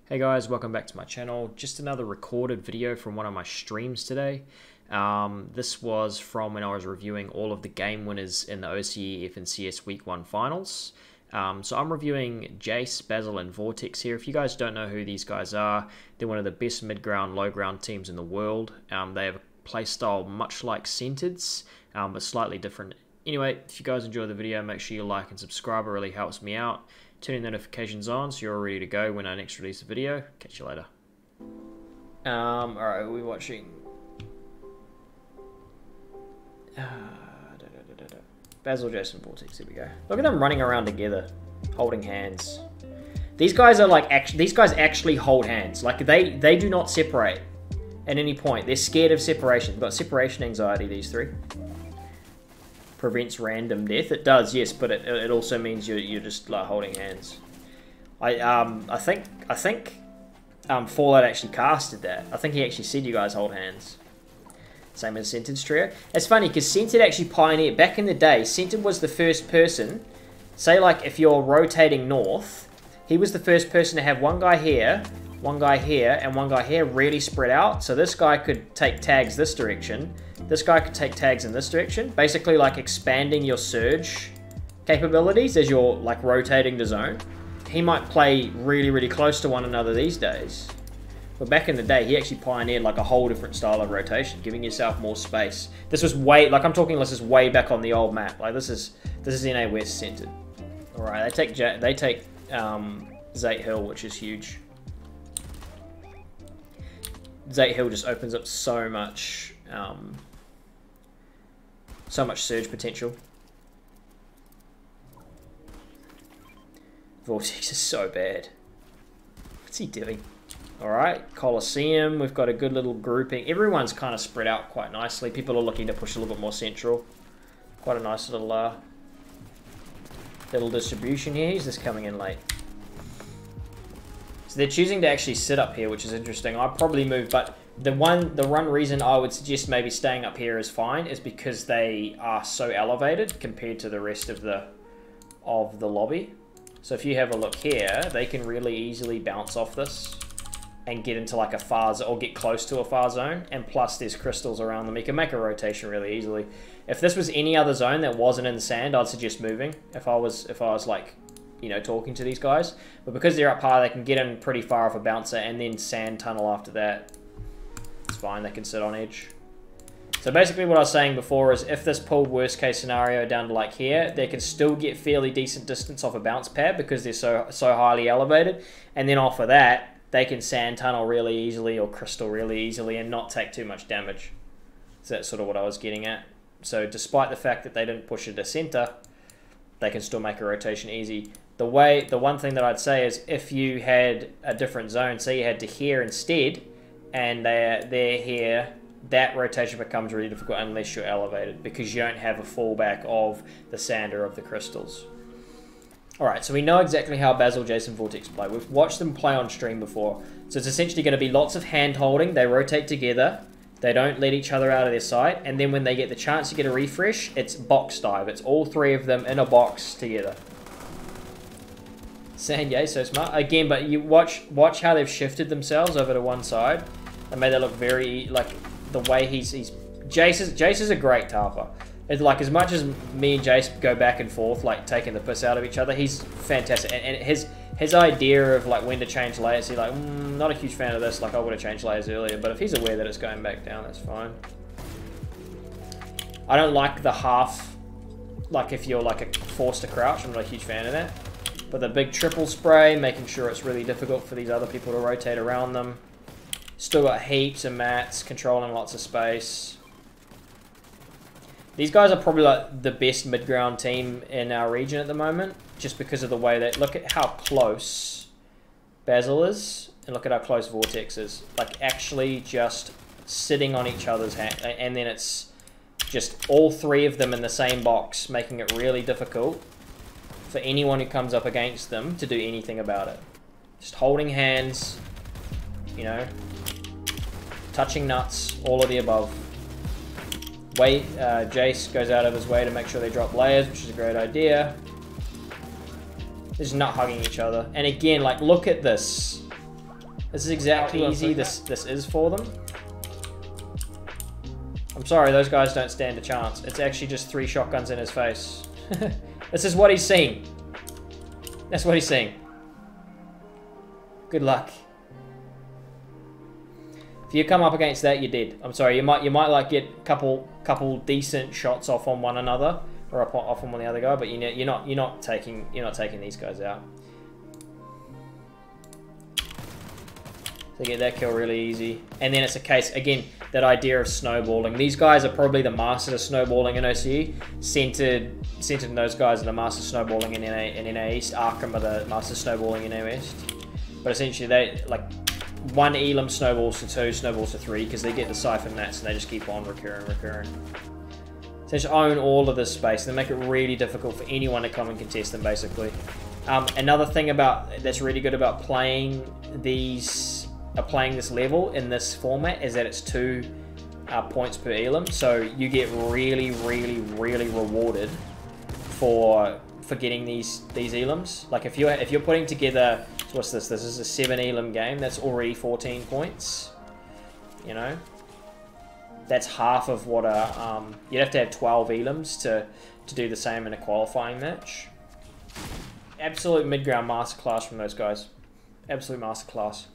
Hey guys, welcome back to my channel. Just another recorded video from one of my streams today. This was from when I was reviewing all of the game winners in the OCE and CS Week 1 finals. So I'm reviewing Jace, Basil, and Vortex here. If you guys don't know who these guys are, they're one of the best mid-ground, low-ground teams in the world. They have a playstyle much like Cented's, but slightly different. Anyway, if you guys enjoy the video, make sure you like and subscribe. It really helps me out. Turn your notifications on so you're ready to go when I next release a video. Catch you later. Alright, we're watching Basil, Jason, Vortex. Here we go. Look at them running around together, holding hands. These guys are like these guys actually hold hands. Like they do not separate at any point. They're scared of separation. They've got separation anxiety, these three. Prevents random death. It does, yes, but it also means you're just like holding hands. I think Fallout actually casted that. I think he actually said you guys hold hands. Same as Cented's trio. It's funny because Cented actually pioneered back in the day. Cented was the first person. Say like if you're rotating north, he was the first person to have one guy here, and one guy here really spread out. So this guy could take tags this direction. This guy could take tags in this direction, basically like expanding your surge capabilities as you're like rotating the zone. He might play really, really close to one another these days. But back in the day, he actually pioneered like a whole different style of rotation, giving yourself more space. This was way, like I'm talking this is way back on the old map. Like this is NA West Cented. All right, they take Zate Hill, which is huge. Zate Hill just opens up so much surge potential. Vortex is so bad. What's he doing? Alright, Colosseum. We've got a good little grouping. Everyone's kind of spread out quite nicely. People are looking to push a little bit more central. Quite a nice little distribution here. He's just coming in late. So they're choosing to actually sit up here, which is interesting. I'll probably move, but the one reason I would suggest maybe staying up here is fine is because they are so elevated compared to the rest of the lobby. So if you have a look here, they can really easily bounce off this and get into like a far zone or get close to a far zone. And plus there's crystals around them. You can make a rotation really easily. If this was any other zone that wasn't in the sand, I'd suggest moving. If I was like, you know, talking to these guys. But because they're up high, they can get in pretty far off a bouncer and then sand tunnel after that. It's fine, they can sit on edge. So basically what I was saying before is if this pulled worst case scenario down to like here, they can still get fairly decent distance off a bounce pad because they're so highly elevated. And then off of that, they can sand tunnel really easily or crystal really easily and not take too much damage. So that's sort of what I was getting at. So despite the fact that they didn't push it to center, they can still make a rotation easy. The one thing that I'd say is if you had a different zone, say you had to here instead, and they're here, that rotation becomes really difficult unless you're elevated because you don't have a fallback of the sander of the crystals. Alright, so we know exactly how Basil, Jason, Vortex play. We've watched them play on stream before. So it's essentially going to be lots of hand holding. They rotate together. They don't let each other out of their sight. And then when they get the chance to get a refresh, it's box dive. It's all three of them in a box together. Sanye, so smart. Again, but you watch how they've shifted themselves over to one side. They made that look very, like, the way he's Jace is a great tarper. It's like, as much as me and Jace go back and forth, like, taking the piss out of each other, he's fantastic. And his idea of, like, when to change layers, he's like, not a huge fan of this, like, I would have changed layers earlier. But if he's aware that it's going back down, that's fine. I don't like the half, like, if you're, like, forced to crouch, I'm not a huge fan of that. But the big triple spray, making sure it's really difficult for these other people to rotate around them. Still got heaps of mats, controlling lots of space. These guys are probably like the best mid-ground team in our region at the moment, just because of the way that, look at how close Basil is, and look at how close Vortex is. Like actually just sitting on each other's hand, and then it's just all three of them in the same box, making it really difficult for anyone who comes up against them to do anything about it. Just holding hands, you know, touching nuts, all of the above. Jace goes out of his way to make sure they drop layers, which is a great idea. They're just not hugging each other. And again, like, look at this. This is exactly how easy this is for them. I'm sorry, those guys don't stand a chance. It's actually just 3 shotguns in his face. This is what he's seeing. That's what he's seeing. Good luck. If you come up against that, you're dead. I'm sorry, you might like get a couple decent shots off on one another or off on one the other guy, but you're not taking these guys out. So you get that kill really easy. And then it's a case, again, that idea of snowballing. These guys are probably the masters of snowballing in OCE. Centered in those guys are the masters of snowballing in NA East. Arkham are the masters of snowballing in NA West. But essentially, they, like, 1 Elam snowballs to 2, snowballs to 3, because they get the siphon mats and they just keep on recurring. So they just own all of this space. They make it really difficult for anyone to come and contest them, basically. Another thing that's really good about playing this level in this format is that it's 2 points per Elam, so you get really rewarded for getting these Elams. Like if you're putting together, so what's this? This is a 7 Elam game. That's already 14 points. You know, that's half of what you'd have to have 12 Elams to do the same in a qualifying match. Absolute mid-ground masterclass from those guys. Absolute masterclass.